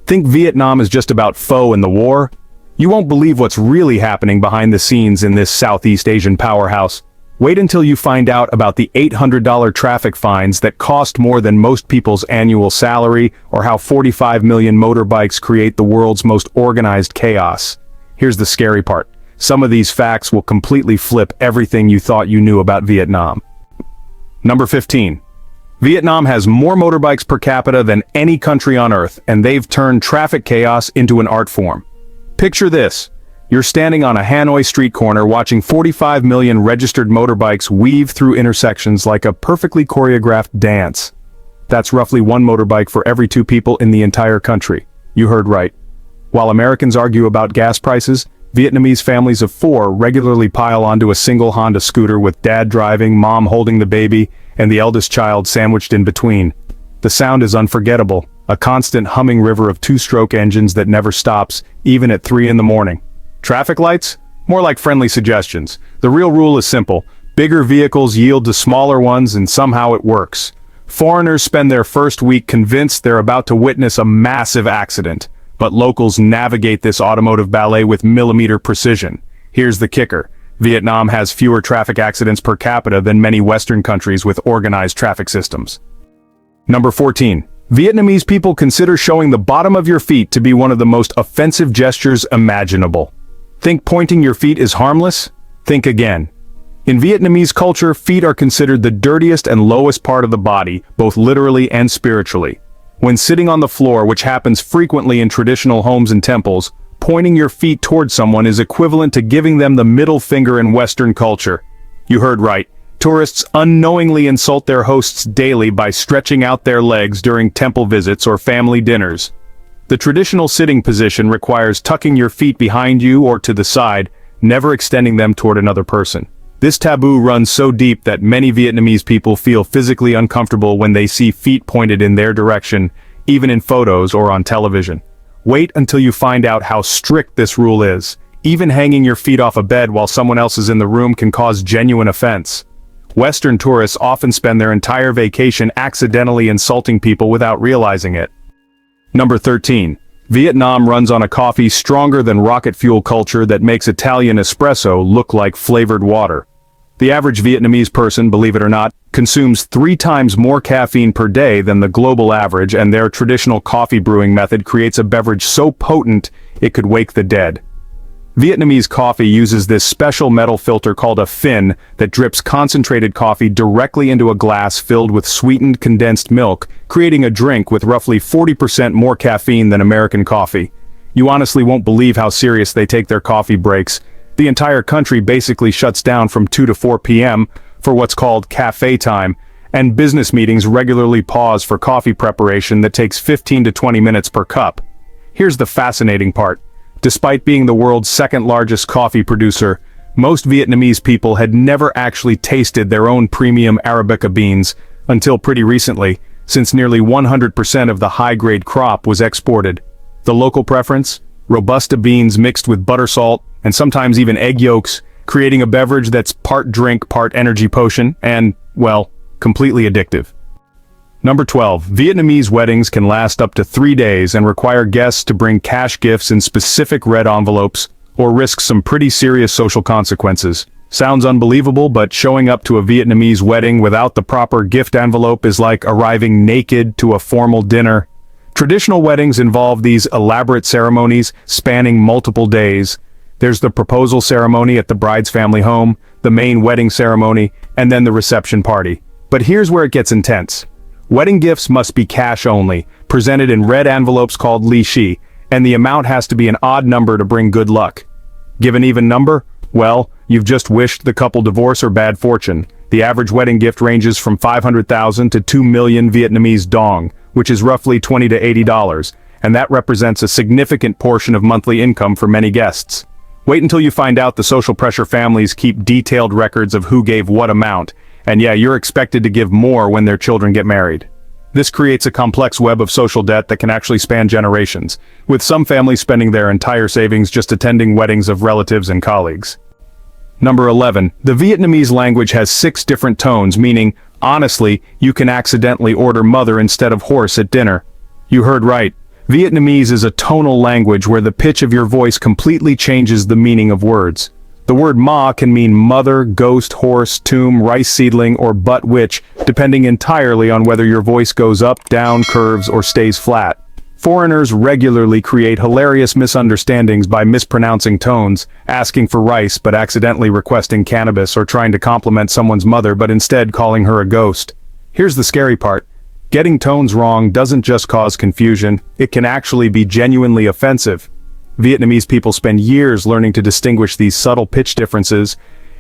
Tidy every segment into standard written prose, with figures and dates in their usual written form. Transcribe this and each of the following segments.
Think Vietnam is just about pho and the war? You won't believe what's really happening behind the scenes in this Southeast Asian powerhouse. Wait until you find out about the $800 traffic fines that cost more than most people's annual salary, or how 45 million motorbikes create the world's most organized chaos. Here's the scary part. Some of these facts will completely flip everything you thought you knew about Vietnam. Number 15. Vietnam has more motorbikes per capita than any country on Earth, and they've turned traffic chaos into an art form. Picture this. You're standing on a Hanoi street corner watching 45 million registered motorbikes weave through intersections like a perfectly choreographed dance. That's roughly one motorbike for every 2 people in the entire country. You heard right. While Americans argue about gas prices, Vietnamese families of 4 regularly pile onto a single Honda scooter with dad driving, mom holding the baby, and the eldest child sandwiched in between. The sound is unforgettable, a constant humming river of 2-stroke engines that never stops, even at 3 in the morning. Traffic lights? More like friendly suggestions. The real rule is simple. Bigger vehicles yield to smaller ones, and somehow it works. Foreigners spend their first week convinced they're about to witness a massive accident, but locals navigate this automotive ballet with millimeter precision. Here's the kicker. Vietnam has fewer traffic accidents per capita than many Western countries with organized traffic systems. Number 14. Vietnamese people consider showing the bottom of your feet to be one of the most offensive gestures imaginable. Think pointing your feet is harmless? Think again. In Vietnamese culture, feet are considered the dirtiest and lowest part of the body, both literally and spiritually. When sitting on the floor, which happens frequently in traditional homes and temples, pointing your feet towards someone is equivalent to giving them the middle finger in Western culture. You heard right. Tourists unknowingly insult their hosts daily by stretching out their legs during temple visits or family dinners. The traditional sitting position requires tucking your feet behind you or to the side, never extending them toward another person. This taboo runs so deep that many Vietnamese people feel physically uncomfortable when they see feet pointed in their direction, even in photos or on television. Wait until you find out how strict this rule is. Even hanging your feet off a bed while someone else is in the room can cause genuine offense. Western tourists often spend their entire vacation accidentally insulting people without realizing it. Number 13. Vietnam runs on a coffee stronger than rocket fuel culture that makes Italian espresso look like flavored water. The average Vietnamese person, believe it or not, consumes 3 times more caffeine per day than the global average, and their traditional coffee brewing method creates a beverage so potent it could wake the dead. Vietnamese coffee uses this special metal filter called a fin that drips concentrated coffee directly into a glass filled with sweetened condensed milk, creating a drink with roughly 40% more caffeine than American coffee. You honestly won't believe how serious they take their coffee breaks. The entire country basically shuts down from 2 to 4 p.m. for what's called cafe time, and business meetings regularly pause for coffee preparation that takes 15 to 20 minutes per cup. Here's the fascinating part. Despite being the world's second largest coffee producer, most Vietnamese people had never actually tasted their own premium Arabica beans until pretty recently, since nearly 100% of the high-grade crop was exported. The local preference? Robusta beans mixed with butter salt, and sometimes even egg yolks, creating a beverage that's part drink, part energy potion, and, well, completely addictive. Number 12. Vietnamese weddings can last up to 3 days and require guests to bring cash gifts in specific red envelopes, or risk some pretty serious social consequences. Sounds unbelievable, but showing up to a Vietnamese wedding without the proper gift envelope is like arriving naked to a formal dinner. Traditional weddings involve these elaborate ceremonies spanning multiple days. There's the proposal ceremony at the bride's family home, the main wedding ceremony, and then the reception party. But here's where it gets intense. Wedding gifts must be cash only, presented in red envelopes called li shi, and the amount has to be an odd number to bring good luck. Give an even number? Well, you've just wished the couple divorce or bad fortune. The average wedding gift ranges from 500,000 to 2 million Vietnamese dong, which is roughly $20 to $80, and that represents a significant portion of monthly income for many guests. Wait until you find out the social pressure families keep detailed records of who gave what amount, and yeah, you're expected to give more when their children get married. This creates a complex web of social debt that can actually span generations, with some families spending their entire savings just attending weddings of relatives and colleagues. Number 11. The Vietnamese language has 6 different tones, meaning, honestly, you can accidentally order mother instead of horse at dinner. You heard right. Vietnamese is a tonal language where the pitch of your voice completely changes the meaning of words. The word ma can mean mother, ghost, horse, tomb, rice seedling, or butt witch, depending entirely on whether your voice goes up, down, curves, or stays flat. Foreigners regularly create hilarious misunderstandings by mispronouncing tones, asking for rice but accidentally requesting cannabis, or trying to compliment someone's mother but instead calling her a ghost. Here's the scary part. Getting tones wrong doesn't just cause confusion, it can actually be genuinely offensive. Vietnamese people spend years learning to distinguish these subtle pitch differences,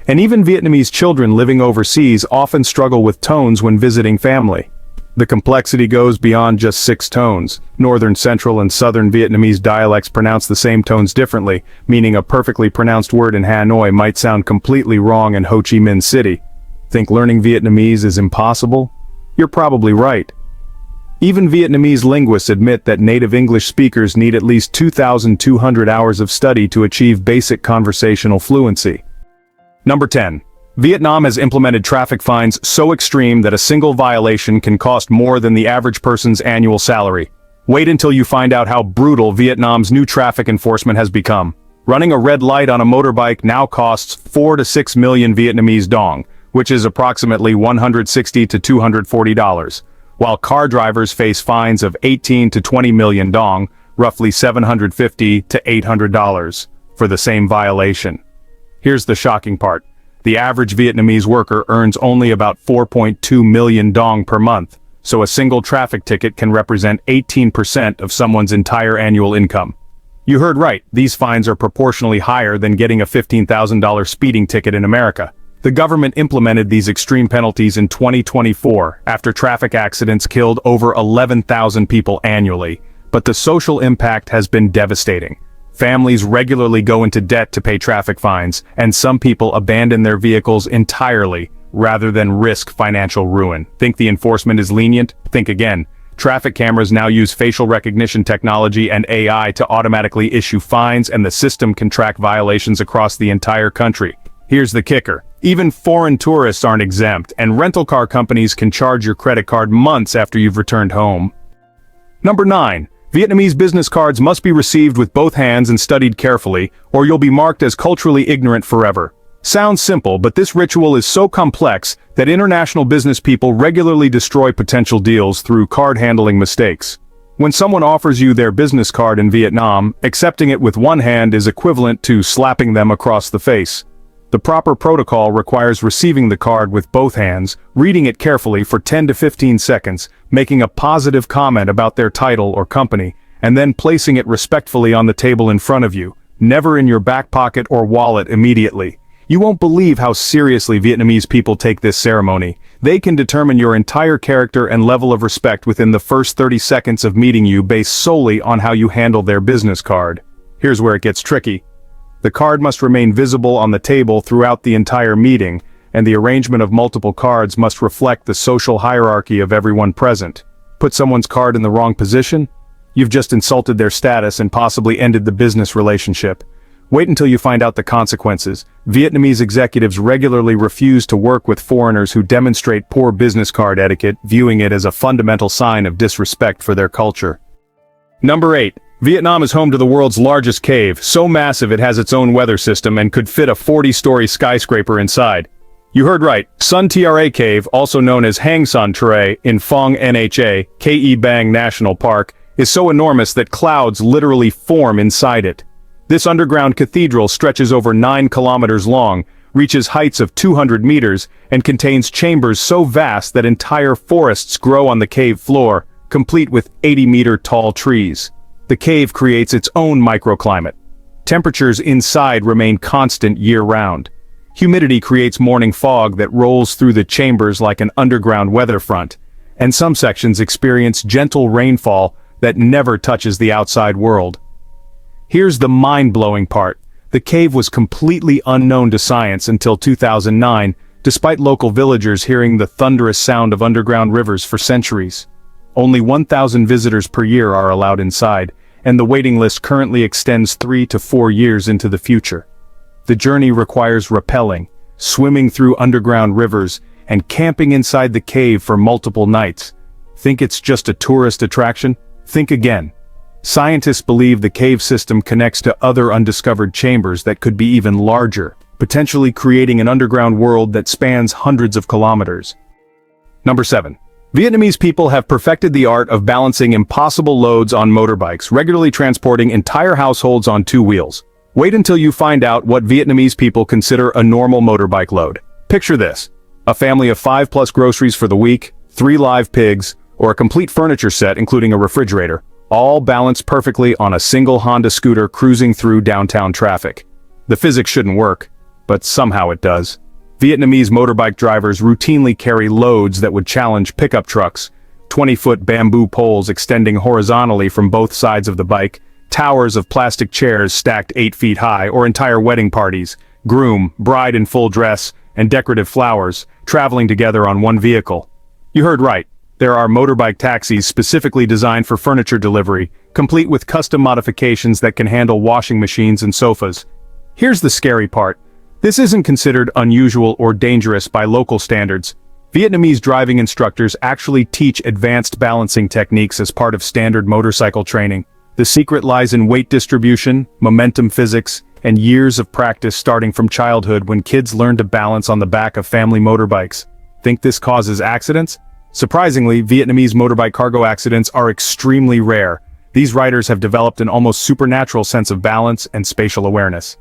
and even Vietnamese children living overseas often struggle with tones when visiting family. The complexity goes beyond just 6 tones. Northern, Central, and Southern Vietnamese dialects pronounce the same tones differently, meaning a perfectly pronounced word in Hanoi might sound completely wrong in Ho Chi Minh City. Think learning Vietnamese is impossible? You're probably right. Even Vietnamese linguists admit that native English speakers need at least 2,200 hours of study to achieve basic conversational fluency. Number 10. Vietnam has implemented traffic fines so extreme that a single violation can cost more than the average person's annual salary. Wait until you find out how brutal Vietnam's new traffic enforcement has become. Running a red light on a motorbike now costs 4 to 6 million Vietnamese dong, which is approximately $160 to $240. While car drivers face fines of 18 to 20 million dong, roughly $750 to $800, for the same violation. Here's the shocking part. The average Vietnamese worker earns only about 4.2 million dong per month, so a single traffic ticket can represent 18% of someone's entire annual income. You heard right, these fines are proportionally higher than getting a $15,000 speeding ticket in America. The government implemented these extreme penalties in 2024 after traffic accidents killed over 11,000 people annually, but the social impact has been devastating. Families regularly go into debt to pay traffic fines, and some people abandon their vehicles entirely rather than risk financial ruin. Think the enforcement is lenient? Think again. Traffic cameras now use facial recognition technology and AI to automatically issue fines, and the system can track violations across the entire country. Here's the kicker. Even foreign tourists aren't exempt, and rental car companies can charge your credit card months after you've returned home. Number 9. Vietnamese business cards must be received with both hands and studied carefully, or you'll be marked as culturally ignorant forever. Sounds simple, but this ritual is so complex that international business people regularly destroy potential deals through card handling mistakes. When someone offers you their business card in Vietnam, accepting it with one hand is equivalent to slapping them across the face. The proper protocol requires receiving the card with both hands, reading it carefully for 10 to 15 seconds, making a positive comment about their title or company, and then placing it respectfully on the table in front of you, never in your back pocket or wallet immediately. You won't believe how seriously Vietnamese people take this ceremony. They can determine your entire character and level of respect within the first 30 seconds of meeting you based solely on how you handle their business card. Here's where it gets tricky. The card must remain visible on the table throughout the entire meeting, and the arrangement of multiple cards must reflect the social hierarchy of everyone present. Put someone's card in the wrong position? You've just insulted their status and possibly ended the business relationship. Wait until you find out the consequences. Vietnamese executives regularly refuse to work with foreigners who demonstrate poor business card etiquette, viewing it as a fundamental sign of disrespect for their culture. Number 8. Vietnam is home to the world's largest cave, so massive it has its own weather system and could fit a 40-story skyscraper inside. You heard right, Sun Tra Cave, also known as Hang Son Tra in Phong Nha, Ke Bang National Park, is so enormous that clouds literally form inside it. This underground cathedral stretches over 9 kilometers long, reaches heights of 200 meters, and contains chambers so vast that entire forests grow on the cave floor, complete with 80-meter-tall trees. The cave creates its own microclimate. Temperatures inside remain constant year-round. Humidity creates morning fog that rolls through the chambers like an underground weather front, and some sections experience gentle rainfall that never touches the outside world. Here's the mind-blowing part. The cave was completely unknown to science until 2009, despite local villagers hearing the thunderous sound of underground rivers for centuries. Only 1,000 visitors per year are allowed inside, and the waiting list currently extends 3 to 4 years into the future. The journey requires rappelling, swimming through underground rivers, and camping inside the cave for multiple nights. Think it's just a tourist attraction? Think again. Scientists believe the cave system connects to other undiscovered chambers that could be even larger, potentially creating an underground world that spans hundreds of kilometers. Number 7. Vietnamese people have perfected the art of balancing impossible loads on motorbikes, regularly transporting entire households on 2 wheels. Wait until you find out what Vietnamese people consider a normal motorbike load. Picture this: a family of 5 plus groceries for the week, 3 live pigs, or a complete furniture set including a refrigerator, all balanced perfectly on a single Honda scooter cruising through downtown traffic. The physics shouldn't work, but somehow it does. Vietnamese motorbike drivers routinely carry loads that would challenge pickup trucks: 20-foot bamboo poles extending horizontally from both sides of the bike, towers of plastic chairs stacked 8 feet high, or entire wedding parties, groom, bride in full dress, and decorative flowers, traveling together on one vehicle. You heard right. There are motorbike taxis specifically designed for furniture delivery, complete with custom modifications that can handle washing machines and sofas. Here's the scary part. This isn't considered unusual or dangerous by local standards. Vietnamese driving instructors actually teach advanced balancing techniques as part of standard motorcycle training. The secret lies in weight distribution, momentum physics, and years of practice starting from childhood when kids learn to balance on the back of family motorbikes. Think this causes accidents? Surprisingly, Vietnamese motorbike cargo accidents are extremely rare. These riders have developed an almost supernatural sense of balance and spatial awareness.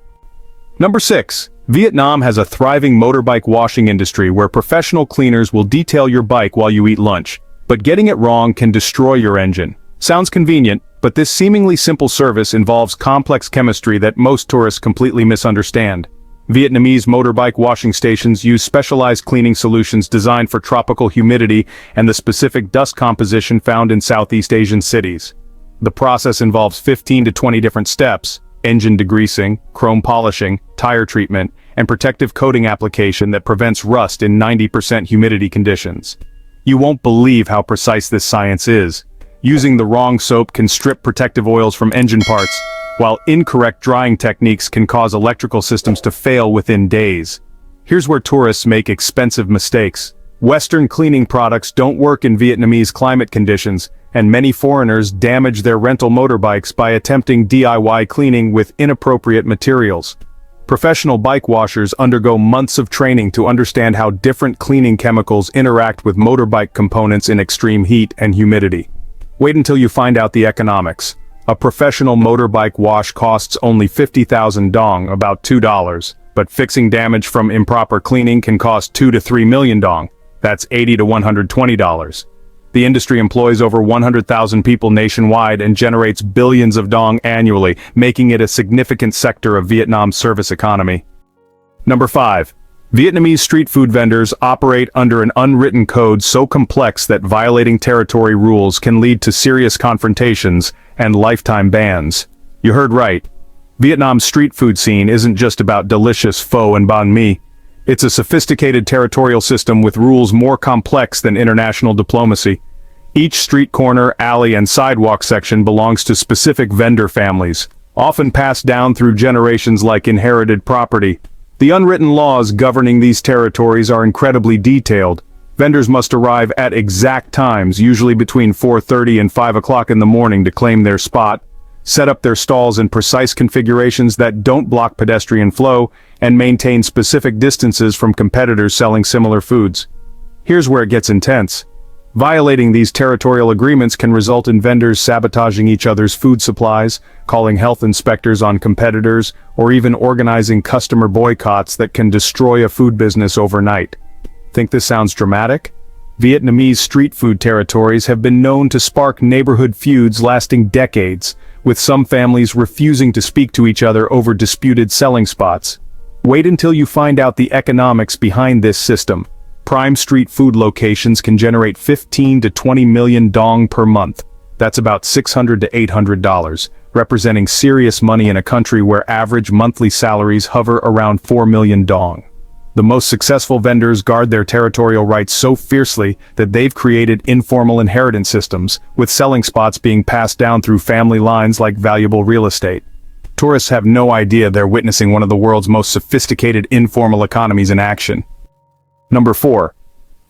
Number 6. Vietnam has a thriving motorbike washing industry where professional cleaners will detail your bike while you eat lunch. But getting it wrong can destroy your engine. Sounds convenient, but this seemingly simple service involves complex chemistry that most tourists completely misunderstand. Vietnamese motorbike washing stations use specialized cleaning solutions designed for tropical humidity and the specific dust composition found in Southeast Asian cities. The process involves 15 to 20 different steps: engine degreasing, chrome polishing, tire treatment, and protective coating application that prevents rust in 90% humidity conditions. You won't believe how precise this science is. Using the wrong soap can strip protective oils from engine parts, while incorrect drying techniques can cause electrical systems to fail within days. Here's where tourists make expensive mistakes. Western cleaning products don't work in Vietnamese climate conditions, and many foreigners damage their rental motorbikes by attempting DIY cleaning with inappropriate materials. Professional bike washers undergo months of training to understand how different cleaning chemicals interact with motorbike components in extreme heat and humidity. Wait until you find out the economics. A professional motorbike wash costs only 50,000 dong, about $2, but fixing damage from improper cleaning can cost 2 to 3 million dong. That's $80 to $120. The industry employs over 100,000 people nationwide and generates billions of dong annually, making it a significant sector of Vietnam's service economy. Number 5. Vietnamese street food vendors operate under an unwritten code so complex that violating territory rules can lead to serious confrontations and lifetime bans. You heard right. Vietnam's street food scene isn't just about delicious pho and banh mi. It's a sophisticated territorial system with rules more complex than international diplomacy. Each street corner, alley, and sidewalk section belongs to specific vendor families, often passed down through generations like inherited property. The unwritten laws governing these territories are incredibly detailed. Vendors must arrive at exact times, usually between 4:30 and 5 o'clock in the morning, to claim their spot, set up their stalls in precise configurations that don't block pedestrian flow, and maintain specific distances from competitors selling similar foods. Here's where it gets intense. Violating these territorial agreements can result in vendors sabotaging each other's food supplies, calling health inspectors on competitors, or even organizing customer boycotts that can destroy a food business overnight. Think this sounds dramatic? Vietnamese street food territories have been known to spark neighborhood feuds lasting decades, with some families refusing to speak to each other over disputed selling spots. Wait until you find out the economics behind this system. Prime street food locations can generate 15 to 20 million dong per month. That's about $600 to $800, representing serious money in a country where average monthly salaries hover around 4 million dong. The most successful vendors guard their territorial rights so fiercely that they've created informal inheritance systems, with selling spots being passed down through family lines like valuable real estate. Tourists have no idea they're witnessing one of the world's most sophisticated informal economies in action. Number 4.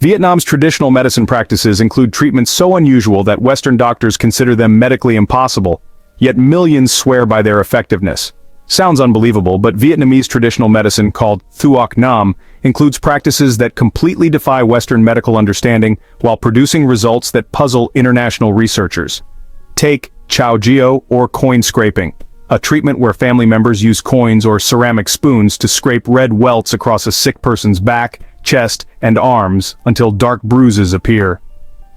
Vietnam's traditional medicine practices include treatments so unusual that Western doctors consider them medically impossible. yet millions swear by their effectiveness. Sounds unbelievable, but Vietnamese traditional medicine called Thuoc Nam includes practices that completely defy Western medical understanding while producing results that puzzle international researchers. Take Chao Gio or coin scraping, a treatment where family members use coins or ceramic spoons to scrape red welts across a sick person's back, chest, and arms until dark bruises appear.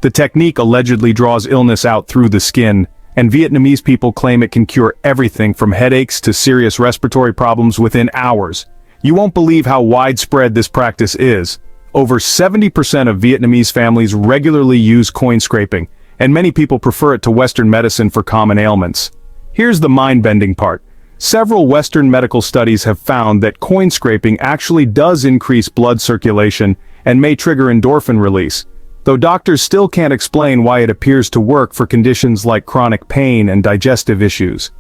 The technique allegedly draws illness out through the skin, and Vietnamese people claim it can cure everything from headaches to serious respiratory problems within hours. You won't believe how widespread this practice is. Over 70% of Vietnamese families regularly use coin scraping, and many people prefer it to Western medicine for common ailments. Here's the mind-bending part. Several Western medical studies have found that coin scraping actually does increase blood circulation and may trigger endorphin release, though doctors still can't explain why it appears to work for conditions like chronic pain and digestive issues.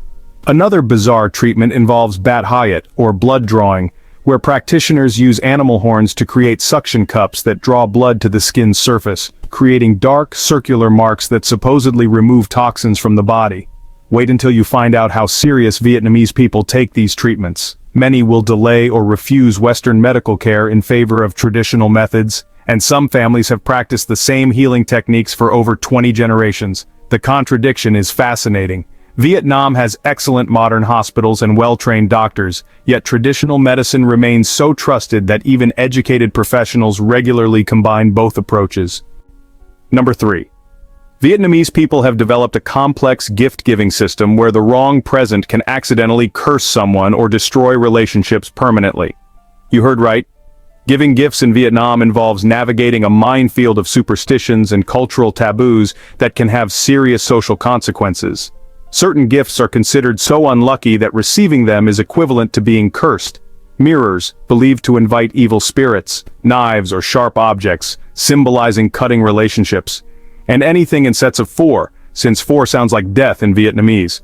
Another bizarre treatment involves bat hayat, or blood drawing, where practitioners use animal horns to create suction cups that draw blood to the skin's surface, creating dark, circular marks that supposedly remove toxins from the body. Wait until you find out how serious Vietnamese people take these treatments. Many will delay or refuse Western medical care in favor of traditional methods, and some families have practiced the same healing techniques for over 20 generations. The contradiction is fascinating. Vietnam has excellent modern hospitals and well-trained doctors, yet traditional medicine remains so trusted that even educated professionals regularly combine both approaches. Number 3. Vietnamese people have developed a complex gift-giving system where the wrong present can accidentally curse someone or destroy relationships permanently. You heard right. Giving gifts in Vietnam involves navigating a minefield of superstitions and cultural taboos that can have serious social consequences. Certain gifts are considered so unlucky that receiving them is equivalent to being cursed. Mirrors, believed to invite evil spirits, knives or sharp objects, symbolizing cutting relationships, and anything in sets of 4, since 4 sounds like death in Vietnamese.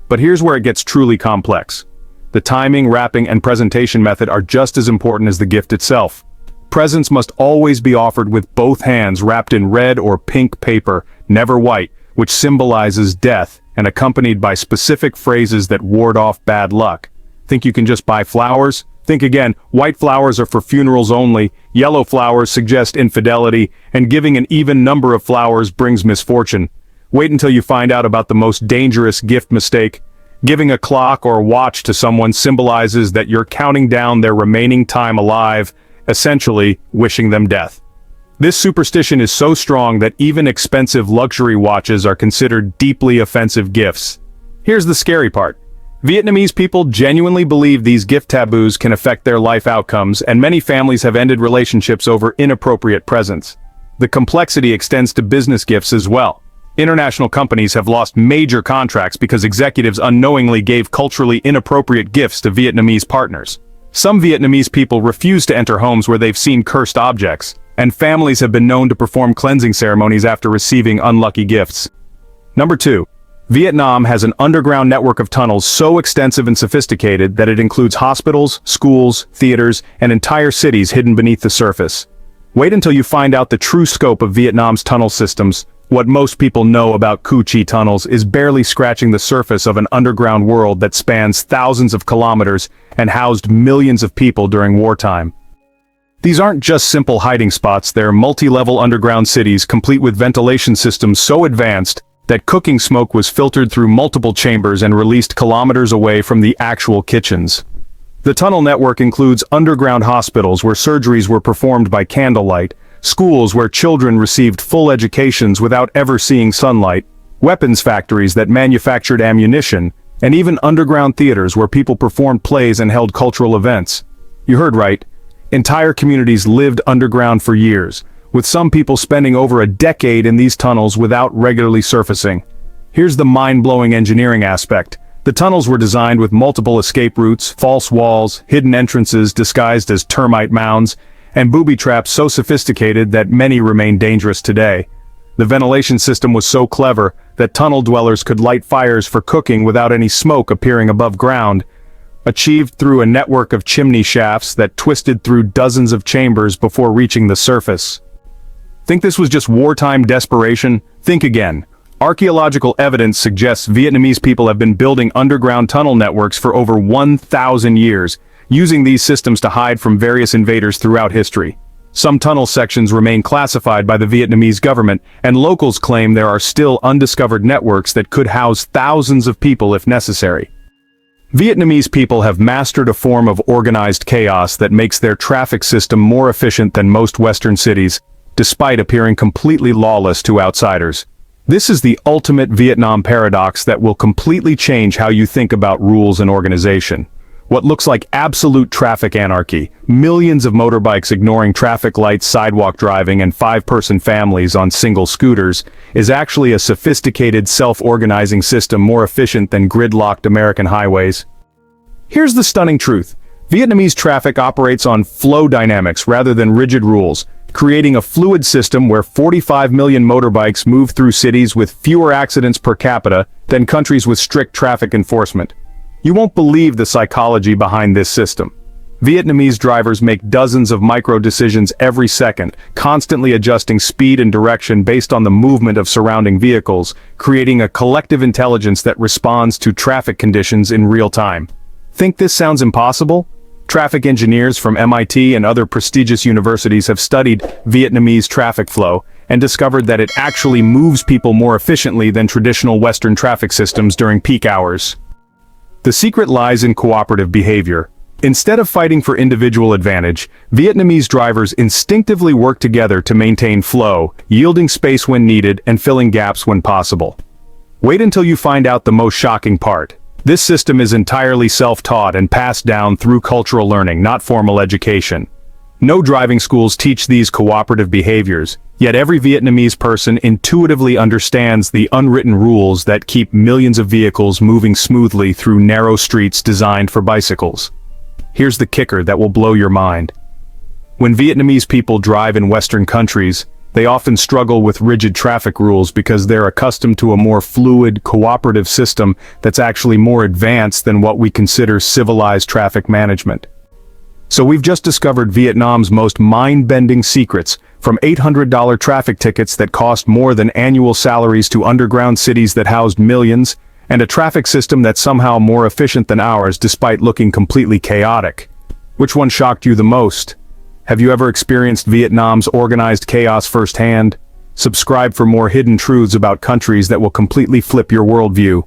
But here's where it gets truly complex. The timing, wrapping, and presentation method are just as important as the gift itself. Presents must always be offered with both hands wrapped in red or pink paper, never white, which symbolizes death, and accompanied by specific phrases that ward off bad luck. Think you can just buy flowers? Think again. White flowers are for funerals only, yellow flowers suggest infidelity, and giving an even number of flowers brings misfortune. Wait until you find out about the most dangerous gift mistake. Giving a clock or watch to someone symbolizes that you're counting down their remaining time alive, essentially wishing them death. This superstition is so strong that even expensive luxury watches are considered deeply offensive gifts. Here's the scary part. Vietnamese people genuinely believe these gift taboos can affect their life outcomes, and many families have ended relationships over inappropriate presents. The complexity extends to business gifts as well. International companies have lost major contracts because executives unknowingly gave culturally inappropriate gifts to Vietnamese partners. Some Vietnamese people refuse to enter homes where they've seen cursed objects, and families have been known to perform cleansing ceremonies after receiving unlucky gifts. Number 2. Vietnam has an underground network of tunnels so extensive and sophisticated that it includes hospitals, schools, theaters, and entire cities hidden beneath the surface. Wait until you find out the true scope of Vietnam's tunnel systems. What most people know about Cu Chi tunnels is barely scratching the surface of an underground world that spans thousands of kilometers and housed millions of people during wartime. These aren't just simple hiding spots, they're multi-level underground cities complete with ventilation systems so advanced that cooking smoke was filtered through multiple chambers and released kilometers away from the actual kitchens. The tunnel network includes underground hospitals where surgeries were performed by candlelight, schools where children received full educations without ever seeing sunlight, weapons factories that manufactured ammunition, and even underground theaters where people performed plays and held cultural events. You heard right. Entire communities lived underground for years, with some people spending over a decade in these tunnels without regularly surfacing. Here's the mind-blowing engineering aspect. The tunnels were designed with multiple escape routes, false walls, hidden entrances disguised as termite mounds, and booby traps so sophisticated that many remain dangerous today. The ventilation system was so clever that tunnel dwellers could light fires for cooking without any smoke appearing above ground, achieved through a network of chimney shafts that twisted through dozens of chambers before reaching the surface. Think this was just wartime desperation? Think again. Archaeological evidence suggests Vietnamese people have been building underground tunnel networks for over 1,000 years, using these systems to hide from various invaders throughout history. Some tunnel sections remain classified by the Vietnamese government, and locals claim there are still undiscovered networks that could house thousands of people if necessary. Vietnamese people have mastered a form of organized chaos that makes their traffic system more efficient than most Western cities, despite appearing completely lawless to outsiders. This is the ultimate Vietnam paradox that will completely change how you think about rules and organization. What looks like absolute traffic anarchy, millions of motorbikes ignoring traffic lights, sidewalk driving, and five-person families on single scooters, is actually a sophisticated self-organizing system more efficient than gridlocked American highways. Here's the stunning truth. Vietnamese traffic operates on flow dynamics rather than rigid rules, creating a fluid system where 45 million motorbikes move through cities with fewer accidents per capita than countries with strict traffic enforcement. You won't believe the psychology behind this system. Vietnamese drivers make dozens of micro-decisions every second, constantly adjusting speed and direction based on the movement of surrounding vehicles, creating a collective intelligence that responds to traffic conditions in real time. Think this sounds impossible? Traffic engineers from MIT and other prestigious universities have studied Vietnamese traffic flow and discovered that it actually moves people more efficiently than traditional Western traffic systems during peak hours. The secret lies in cooperative behavior. Instead of fighting for individual advantage, Vietnamese drivers instinctively work together to maintain flow, yielding space when needed and filling gaps when possible. Wait until you find out the most shocking part. This system is entirely self-taught and passed down through cultural learning, not formal education. No driving schools teach these cooperative behaviors, yet every Vietnamese person intuitively understands the unwritten rules that keep millions of vehicles moving smoothly through narrow streets designed for bicycles. Here's the kicker that will blow your mind. When Vietnamese people drive in Western countries, they often struggle with rigid traffic rules because they're accustomed to a more fluid, cooperative system that's actually more advanced than what we consider civilized traffic management. So we've just discovered Vietnam's most mind-bending secrets, from $800 traffic tickets that cost more than annual salaries to underground cities that housed millions, and a traffic system that's somehow more efficient than ours despite looking completely chaotic. Which one shocked you the most? Have you ever experienced Vietnam's organized chaos firsthand? Subscribe for more hidden truths about countries that will completely flip your worldview.